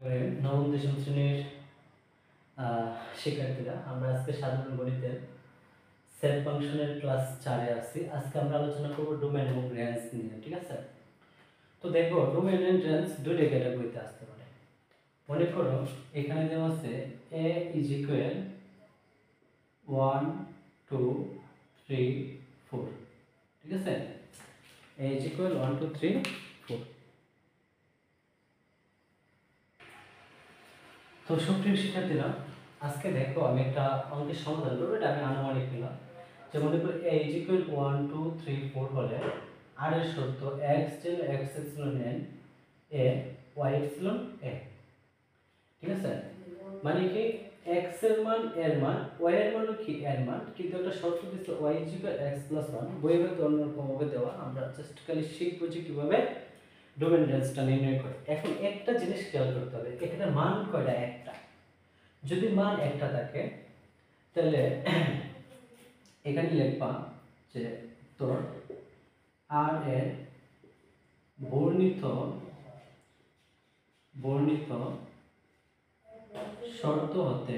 নবম দশম শ্রেণীর শিক্ষার্থীরা, আমরা আজকে সাধারণ গণিতের সেট ফাংশনের ক্লাস 4-এ আছি। আজকে আমরা আলোচনা করব ডোমেইন এবং রেঞ্জ নিয়ে। ঠিক আছে? তো দেখো, ডোমেইন এন্ড রেঞ্জ দুইটা ক্যাটাগরিতে আসতে পারে। মনে করো এখানে দেওয়া আছে a is equal 1 2 3 4। ঠিক আছে? a is equal 1 2 3 4। তো সুপ্রিয় শিক্ষার্থীরা, আজকে দেখো আমি একটা অঙ্কের সমাধান করবো। এটা আমি আনুমানিক নিলাম। যে মনে করি a is equal 1 2 3 4 হলে r এর শর্ত x ছিল x epsilon n a y epsilon a। ঠিক আছে? মানে কি x এর মান এর মান, y এর মান কি এর মান, কিন্তু একটা শর্ত দিছে y is equal x plus 1। বইয়ে তো অন্যরকম ভাবে দেওয়া, আমরা জাস্ট খালি শিখবো যে কিভাবে ডোমেইন রেঞ্জটা নির্ণয় করে। এখন একটা জিনিস খেয়াল করতে হবে, এখানে মান কয়টা? একটা। যদি মান একটা থাকে তাহলে এখানে লিখবা যে তোর আর এর বর্ণিত শর্ত হতে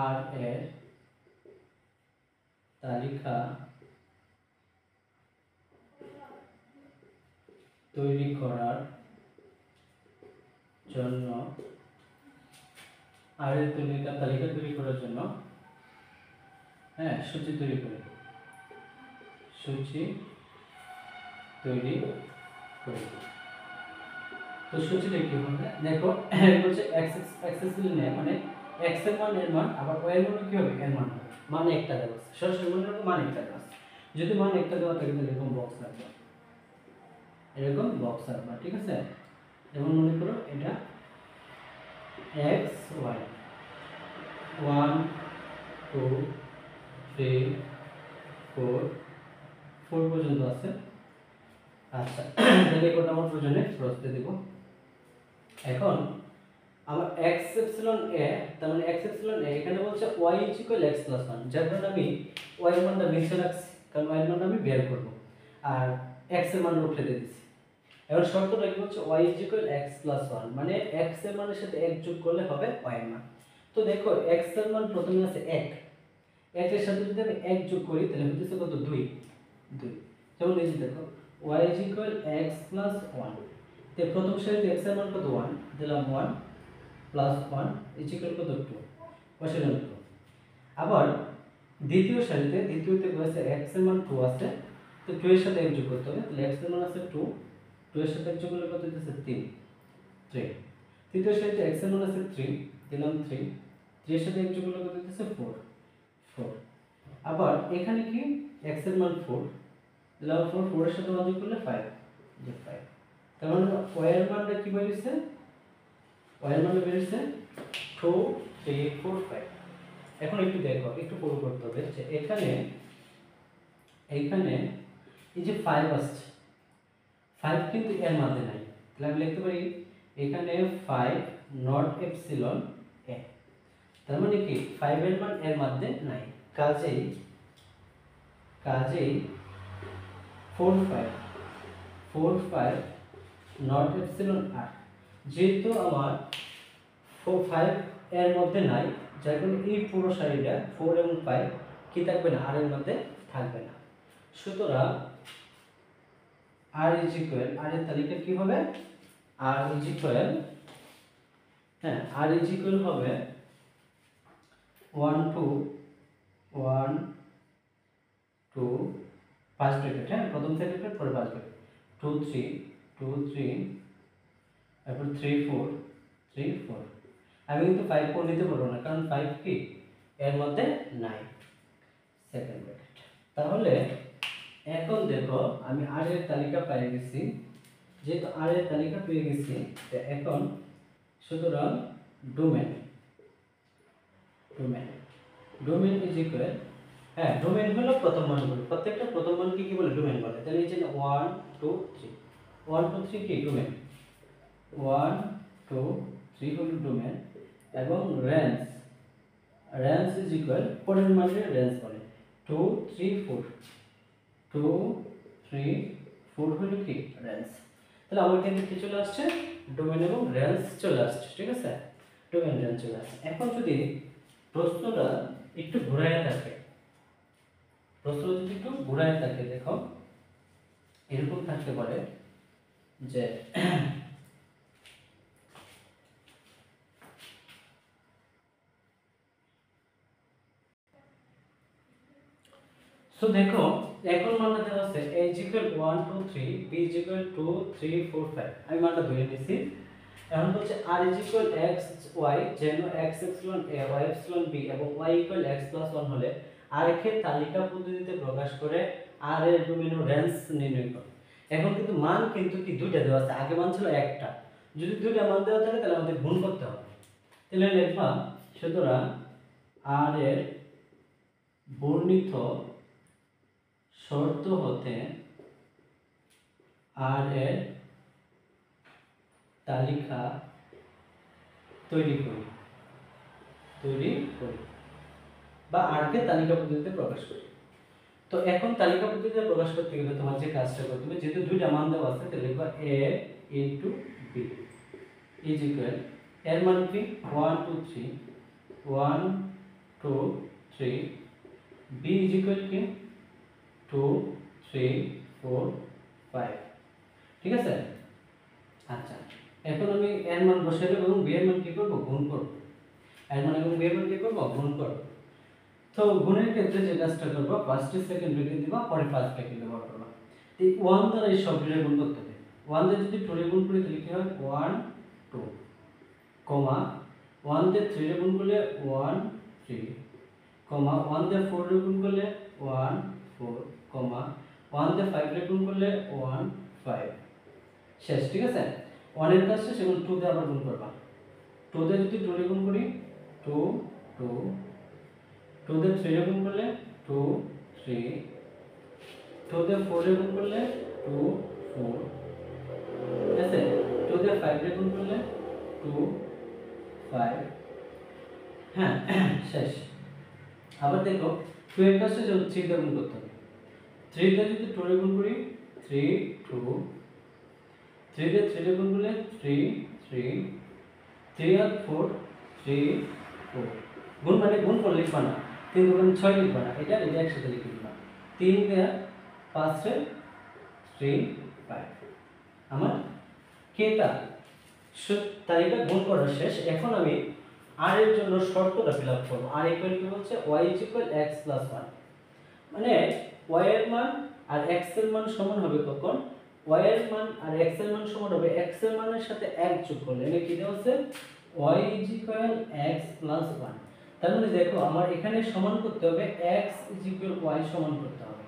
আর এর তালিকা তৈরি করার জন্য সূচি তৈরি করি। তো সূচিটা কি হবে? দেখো বলছে x নেয়, মানে x এর মান এর মান, আবার y এর মান কি হবে? এর মান হবে। মানে একটা দেওয়া আছে, সরাসরি মনে রাখো মান একটা দেওয়া আছে। যদি মান একটা দেওয়া থাকে তাহলে এরকম বক্স রাখবা, ঠিক আছে? যেমন মনে করো এটা x y 1 2 3 4 পর্যন্ত আছে। আচ্ছা, তাহলে কোনটা আমার প্রয়োজনে প্রশ্ন দেব। এখন আমার x epsilon a, তার মানে x epsilon a এখানে বলছে y is equal x plus 1, যার কারণে আমি y এর মানটা নিচে রাখছি, কারণ y এর মানটা আমি বের করব, আর x এর মান উপরে দিয়ে দিছি। এবার শর্তটা কি হচ্ছে? y is equal x plus 1, মানে x এর মানের সাথে 1 যোগ করলে হবে y এর মান। তো দেখো x এর মান প্রথমে আছে 1, 1 এর সাথে যদি আমি 1 যোগ করি তাহলে হচ্ছে কত? 2। যেমন এই যে দেখো y is equal x plus 1, তে প্রথম সারিতে x এর মান কত? 1, দিলাম 1 plus 1 is equal কত? 2, বসালাম 2। আবার দ্বিতীয় সারিতে, দ্বিতীয়তে বলেছে x এর মান 2 আছে, তো 2 এর সাথে 1 যোগ করতে হবে, তাহলে x এর মান আছে 2, 2 এর সাথে 1 যোগ করলে কত হচ্ছে? 3। তৃতীয় সারিতে x এর মান আছে 3, দিলাম 3, 3 এর সাথে 1 যোগ করলে কত হচ্ছে? 4। আবার এখানে কি x এর মান 4, দিলাম 4, 4 এর সাথে 1 যোগ করলে 5, যে 5। তার মানে y এর মানটা কি বেরিয়েছে? y এর মানটা বেরিয়েছে 2 3 4 5। এখন একটু দেখো, একটু পুরো করতে হবে যে এখানে এই যে 5 আসছে, 5 কিন্তু এর মধ্যে নাই, তাহলে আমি লিখতে পারি এখানে 5 নট এপসিলন a। তার মানে কি 5 এর মান এর মধ্যে নাই, কাজেই 4 5 নট এপসিলন r। যেহেতু আমার 5 এর মধ্যে নাই, যার কারণে এই পুরো সারিটা 4 এবং 5 কি থাকবে না? r এর মধ্যে থাকবে না। সুতরাং r is equal, r এর তালিকা কি হবে? r is equal, r is equal হবে 1 2 1 2 ফার্স্ট ব্র্যাকেট, প্রথম থেকে পরে ফার্স্ট ব্র্যাকেট 2 3 2 3, তারপর 3 4 3 4। আমি কিন্তু 5 4 নিতে পারবো না, কারণ 5 কি এর মধ্যে নাই, সেকেন্ড ব্র্যাকেট। তাহলে এখন দেখো আমি r এর তালিকা পেয়ে গেছি, যেহেতু r এর তালিকা পেয়ে গেছি, এখন সুতরাং ডোমেইন ইজ ইকুয়াল, ডোমেইন হলো প্রথম মানগুলো, প্রত্যেকটা প্রথম মানকে কি বলে? ডোমেইন বলে। তাহলে এই যে 1 2 3, 1 2 3 কি ডোমেইন, 1 2 3 হলো ডোমেইন। এবং রেঞ্জ ইজ ইকুয়াল, পরের মানকে রেঞ্জ বলে 2 3 4, 2 3 4 হলো কি রেঞ্জ। তাহলে আমার কিন্তু কি চলে আসছে, ডোমেন এবং রেঞ্জ চলে আসছে। ঠিক আছে, ডোমেন রেঞ্জ চলে আসছে। এখন যদি প্রশ্নটা একটু ঘোরায় থাকে, প্রশ্নটা যদি একটু ঘোরায় থাকে, দেখো এরকম থাকতে পারে যে সো দেখো এখন মানটা দেওয়া আছে a is equal 1 2 3 b is equal 2 3 4 5, আমি মানটা ধরে নিছি। এখন বলছে r is equal x y যেন x epsilon a y epsilon b এবং y equal x plus 1 হলে r কে তালিকা পদ্ধতিতে প্রকাশ করে r এর ডোমেন ও রেঞ্জ নির্ণয় করো। এখন কিন্তু মান কিন্তু কি দুইটা দেওয়া আছে, আগে মান ছিল একটা, যদি দুইটা মান দেওয়া থাকে তাহলে আমাদের গুণ করতে হবে। তাহলে লিখবা সুতরাং r এর বর্ণিত শর্ত হতে r এর তালিকা তৈরি করি বা r কে তালিকা পদ্ধতিতে প্রকাশ করি। তো এখন তালিকা পদ্ধতিতে প্রকাশ করতে গেলে তোমার যে কাজটা করতে হবে, যেহেতু দুইটা মান দেওয়া আছে তাহলে লিখবা a into b is equal, এর মান কি 1 2 3 1 2 3, b is equal কি 2 3 4 5। ঠিক আছে, আচ্ছা এখন আমি এর মান বসাই দেব এবং b এর মান কি করব, গুণ করব। এর মান এবং b এর মান কি করব, গুণ করব। তো গুণের ক্ষেত্রে যে কাজটা করব, ফার্স্টে সেকেন্ড ব্র্যাকেট দিবা, পরে ফার্স্ট ব্র্যাকেট ব্যবহার করবা। এই 1 দ্বারা এই সবগুলো গুণ করতে হবে। 1 দিয়ে যদি 2 এর গুণ করি তাহলে কি হয় 1 2, কমা 1 দিয়ে 3 এর গুণ করলে 1 3, কমা 1 দিয়ে 4 এর গুণ করলে 1 4, কমা 1 দিয়ে 5 এর গুণ করলে 1 5, শেষ। ঠিক আছে, 1 এর কাজ শেষ। এখন 2 দিয়ে আবার গুণ করবা। 2 দিয়ে যদি 2 এর গুণ করি 2 2, 2 দিয়ে 3 এর গুণ করলে 2 3, 2 দিয়ে 4 এর গুণ করলে 2 4, ঠিক আছে, 2 দিয়ে 5 এর গুণ করলে 2 5, হ্যাঁ শেষ। আবার দেখো 2 এর কাছে যদি 3 দিয়ে গুণ করতে হবে, 3 দিয়ে যদি 2 এর গুণ করি 3 2, 3 দিয়ে 3 এর গুণ করলে 3 3, 3 আর 4 3 4, গুণ মানে গুণ করে লিখবা না, 3 গুণ 6 লিখবা না, এটা একসাথে লিখে দিবা। 3 দিয়ে 5 এ 3 5, আমার কেটা তালিকা গুণ করা শেষ। এখন আমি r এর জন্য শর্তটা ফিল আপ করব। r ইকুয়াল কি বলছে, y is equal x plus 1, মানে y এর মান আর x এর মান সমান হবে কখন, y এর মান আর x এর মান সমান হবে x এর মানের সাথে 1 যোগ করলে। এটা কি দেওয়া আছে, y is equal x plus 1। তার মানে দেখো আমার এখানে সমান করতে হবে x ইজ ইকুয়াল y সমান করতে হবে,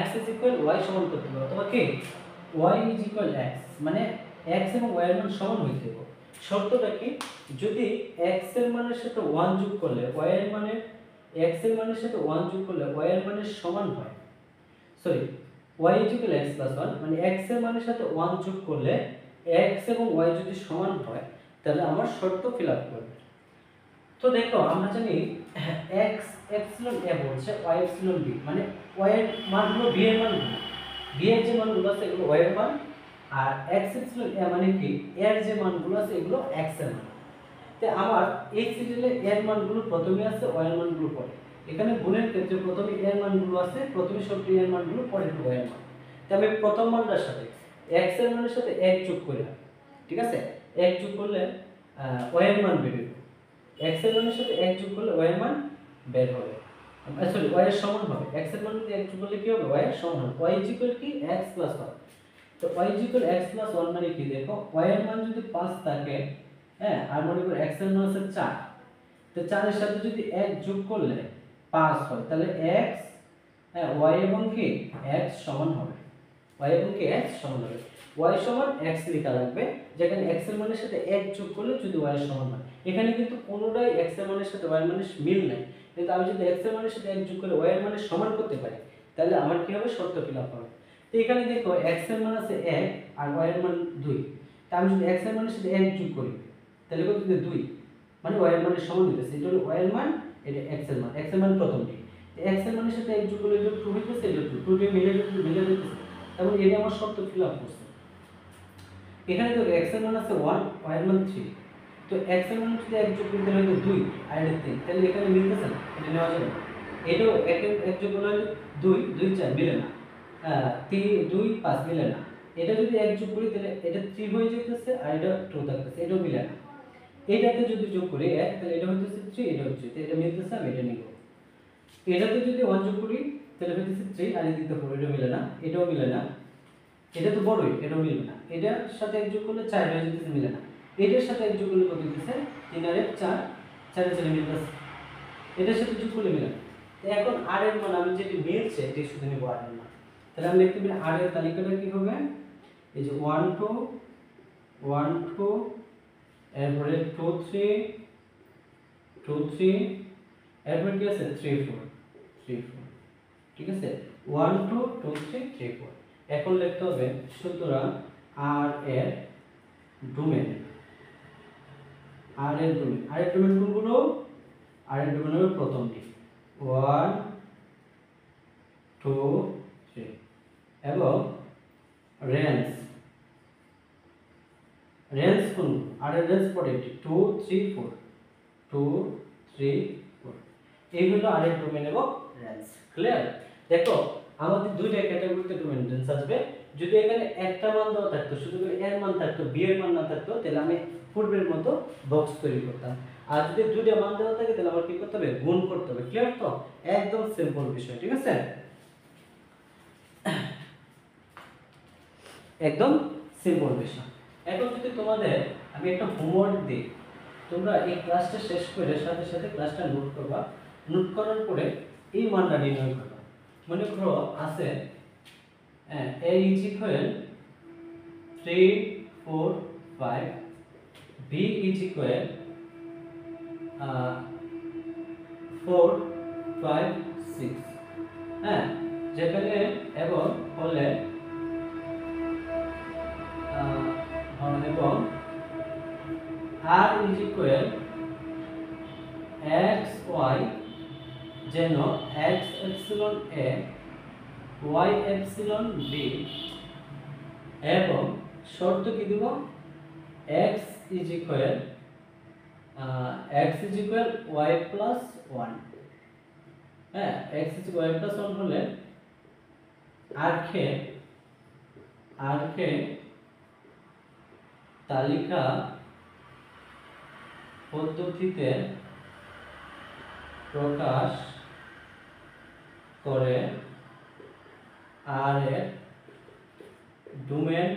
x ইজ ইকুয়াল y সমান করতে হবে, অথবা কি y ইজ ইকুয়াল x, মানে x এবং y এর মান সমান হইতে হবে। শর্তটা কি, যদি x এর মানের সাথে 1 যোগ করলে y এর মানে x এর মানের সাথে 1 যোগ করলে y এর মানের সমান হয়, sorry y is equal x plus 1, মানে x এর মানের সাথে 1 যোগ করলে x এবং y যদি সমান হয় তাহলে আমার শর্ত ফিল আপ করবে। তো দেখো আমরা জানি x এপসিলন a বলছে y এপসিলন b, মানে y এর মান হলো b এর মান, b এর যে মানগুলো আছে এগুলো y এর মান, আর x এপসিলন a মানে কি এর যে মানগুলো আছে এগুলো x এর মান। তো আমার এই সিরিয়ালে এর মানগুলো প্রথমে আছে, y এর মানগুলো পরে। এখানে গুণের ক্ষেত্রে প্রথমে এর মানগুলো আছে, প্রথমে সবটি এর মানগুলো পরে y এর মান। তো আমি প্রথম মানটার সাথে x এর মানের সাথে 1 যোগ করলাম, ঠিক আছে, 1 যোগ করলে y এর মান বের হবে, x এর মানের সাথে 1 যোগ করলে y এর মান বের হবে, সরি y এর সমান হবে। x এর মান যদি 1 যোগ করলে কি হবে, y এর সমান হবে। y ইজ ইকুয়াল কি x প্লাস 1, তো y is equal x plus 1 মানে কি, দেখো y এর মান যদি 5 থাকে, হ্যাঁ, আর মনে করো x এর মান আছে 4, তো 4 এর সাথে যদি 1 যোগ করলে 5 হয়, তাহলে x, হ্যাঁ, y এবং কি x সমান হবে, y এবং কি x সমান হবে। y সমান x লেখা লাগবে, যেখানে x এর মানের সাথে 1 যোগ করলে যদি y এর সমান হয়। এখানে কিন্তু কোনোটাই x এর মানের সাথে y এর মানের মিল নাই, কিন্তু আমি যদি x এর মানের সাথে 1 যোগ করে y এর মানের সমান করতে পারি তাহলে আমার কি হবে, শর্ত ফিল আপ হবে। তো এখানে দেখো x এর মান আছে 1 আর y এর মান 2, তা আমি যদি x এর মানের সাথে 1 যোগ করি তাহলে কত হবে 2, মানে y এর মানের সমান হইতেছে। এটা হলো y এর মান, এটা x এর মান, x এর মান প্রথমটি, x এর মানের সাথে 1 যোগ করলে এটা 2 হইতেছে, এটা 2 টি মিলে যাচ্ছে, তাহলে এটা আমার শর্ত ফিল আপ করছে। এখানে তো x এর মান আছে 1, y এর মান 3। তো x এর মান যদি এক যোগ করতে হলে 2 আর এটা 3, তাহলে এখানে মিলতেছে না, এটা নেওয়া যাবে না। এটাও এক যোগ করলে 2 2 4 মিলে না, 3 2 5 মিলে না। এটা যদি এক যোগ করি তাহলে এটা 3 হয়ে যাইতেছে আর এটা 2 থাকতেছে, এটাও মিলে না। এটাতে যদি যোগ করি 1, তাহলে এটা হইতেছে 3, এটা হচ্ছে, তো এটা মিলতেছে, আমি এটা নিব। এটাতে যদি 1 যোগ করি তাহলে হইতেছে 3 আর এদিকে 4, এটা মিলে না, এটাও মিলে না। এটা তো বড়ই, এটাও মিলবে না। এটার সাথে এক যোগ করলে 4 হয়ে যেতেছে, মিলে না। এটার সাথে এক যোগ করলে কত হইতেছে? 3 আর 1 4, 4 এর সাথে মিলতেছে। এটার সাথে যোগ করলে মিলে না। তো এখন r এর মান আমি যেটা মিলছে এটাই শুধু নিব r এর মান। তাহলে আমি লিখতে পারি r এর তালিকাটা কি হবে? এই যে 1 2 1 2, এরপরে 2 3 2 3, এরপর কি আছে 3 4 3 4, ঠিক আছে? 1 2 2 3 3 4। এখন লিখতে হবে সুতরাং r এর ডোমেন, r এর ডোমেন কোনগুলো? r এর ডোমেন হলো প্রথমটি 1 2 3, এবং রেঞ্জ কোন? r এর রেঞ্জ পড়ে 2 3 4 2 3 4, এইগুলো r এর ডোমেন এবং রেঞ্জ। ক্লিয়ার? দেখো আমাদের দুইটা ক্যাটাগরিতে ডোমেন রেঞ্জ আসবে। যদি এখানে একটা মান দেওয়া থাকতো, শুধু করে এর মান থাকতো, বি এর মান না থাকতো, তাহলে আমি পূর্বের মতো বক্স তৈরি করতাম। আর যদি দুইটা মান দেওয়া থাকে তাহলে আমার কি করতে হবে? গুণ করতে হবে। ক্লিয়ার? তো একদম সিম্পল বিষয়, ঠিক আছে? একদম সিম্পল বিষয়। এখন যদি তোমাদের আমি একটা হোমওয়ার্ক দিই, তোমরা এই ক্লাসটা শেষ করে সাথে সাথে ক্লাসটা নোট করবা। নোট করার পরে এই মানটা নির্ণয় করবা। মনে করো আছে a is equal 3 4 5, b is equal 4 5 6, হ্যাঁ, যেখানে এবং হলে এবং r is equal x y, যেন x epsilon a y epsilon b, এবং শর্ত কি দিব? x is equal y plus 1, হ্যাঁ, x is y plus 1 হলে r কে তালিকা পদ্ধতিতে প্রকাশ করে r এর ডোমেন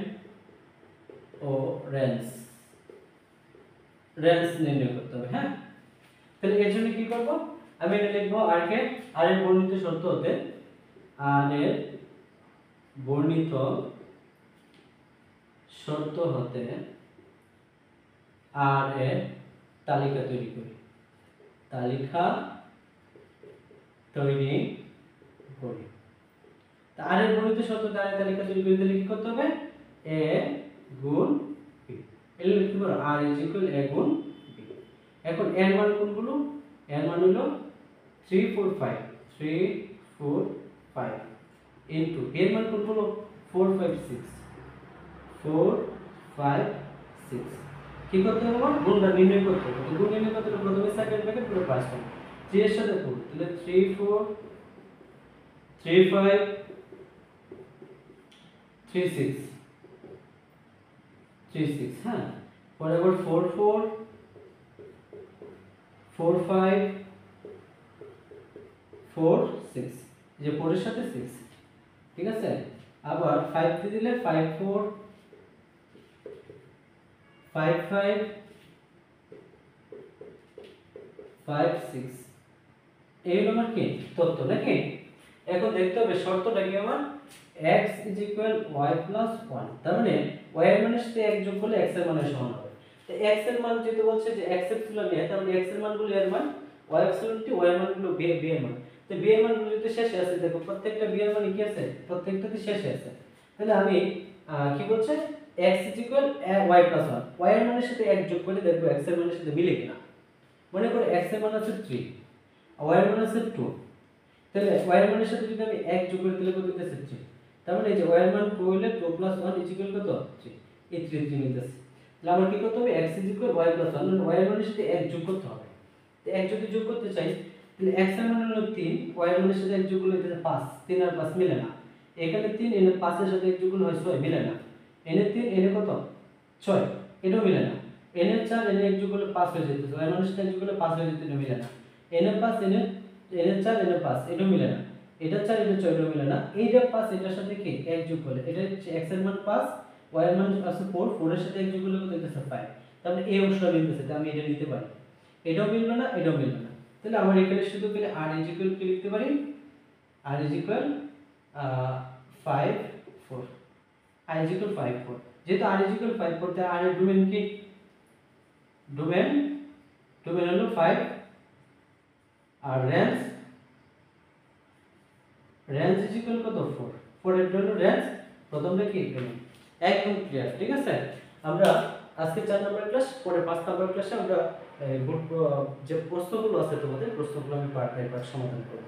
ও রেঞ্জ নির্ণয় করতে হবে। হ্যাঁ, তাহলে এর জন্য কি করব? আমি এটা লিখবো r এর বর্ণিত শর্ত হতে, r এর বর্ণিত শর্ত হতে r এর তালিকা তৈরি করি। r এর বর্ণিত শর্ত দ্বারা তালিকা তৈরি করে দিলে কি করতে হবে? a গুণ b, এর লিখতে পারো r is equal a গুণ b। এখন এর মান কোনগুলো? এর মান হলো 3 4 5 3 4 5 ইনটু এর মান কোনগুলো? 4 5 6 4 5 6। কি করতে হবে? গুণটা নির্ণয় করতে হবে। তো গুণ নির্ণয় করতে হলে প্রথমে সেকেন্ড ব্র্যাকেট পুরো পাস করব। 3 এর সাথে 4, তাহলে 3 4 3 5 3 6 3 6, হ্যাঁ, পরে আবার 4 4 4 5 4 6, যে 4 এর সাথে 6, ঠিক আছে? আবার 5 দিয়ে দিলে 5 4 5 5 5 6, এই হলো আমার কি তথ্য, নাকি? এখন দেখতে হবে শর্তটা কি আমার? x is equal y plus 1, তার মানে y এর মানের সাথে 1 যোগ করলে x এর মানের সমান হবে। তো x এর মান যেটা বলছে যে x epsilon a, তার মানে x এর মানগুলো এর মান, y epsilon t y এর মানগুলো b এর মান। তো b এর মানগুলো যদি শেষে আছে, দেখো প্রত্যেকটা b এর মান কি আছে? প্রত্যেকটাতে শেষে আছে। তাহলে আমি কি বলছে? x is equal y plus 1, y এর মানের সাথে 1 যোগ করলে দেখবো x এর মানের সাথে মিলে কিনা। মনে করো x এর মান আছে 3, y এর মান আছে 2, তাহলে y এর মানের সাথে যদি আমি 1 যোগ করি তাহলে কত দিতেছে? 3। তার মানে এই যে y এর মান 2 হলে 2 plus 1 is equal কত? 3। এই 3 3 মিলতেছে। তাহলে আমার কি করতে হবে x y + 1 y এর মানের সাথে 1 যোগ করতে হবে। তো 1 যদি যোগ করতে চাই তাহলে x এর মান হলো 3, y এর মানের সাথে 1 যোগ করলে এটা 5, 3 আর 5 মিলে না। এখানে 3 এখানে 5 এর সাথে 1 যোগ করলে হয় 6, মিলে না। এনে 3 এনে কত 6, এটাও মিলে না। এনে 4 এনে 1 যোগ করলে 5 হয়ে যেত, y এর মানের সাথে 1 যোগ করলে 5 হয়ে যেত, এটা মিলে না। এনে 5 এনে 4 এনে 5, এটাও মিলে না। এটা 4 এটা 6, এটাও মিলে না। এইটা 5 এটার সাথে কি 1 যোগ করলে এটা হচ্ছে x এর মান 5, y এর মান আছে 4, 4 এর সাথে 1 যোগ করলে কত হইতেছে 5। তাহলে এই অংশটা মিলতেছে, তাহলে আমি এটা নিতে পারি। এটাও মিলবে না, এটাও মিলবে না। তাহলে আমরা এখানে শুধু পেলে r কি লিখতে পারি, r 5 4, r 5 4। যেহেতু r 5 4 তাই r এর ডোমেন কি, ডোমেন হলো 5 আর রেঞ্জ কত 4, 4 এর জন্য রেঞ্জ প্রথমটা কি এখানে একদম ক্লিয়ার। ঠিক আছে, আমরা আজকে 4 নাম্বার ক্লাস, পরে 5 নাম্বার ক্লাসে আমরা যে প্রশ্নগুলো আছে তোমাদের প্রশ্নগুলো আমি পার্ট বাই পার্ট সমাধান করব।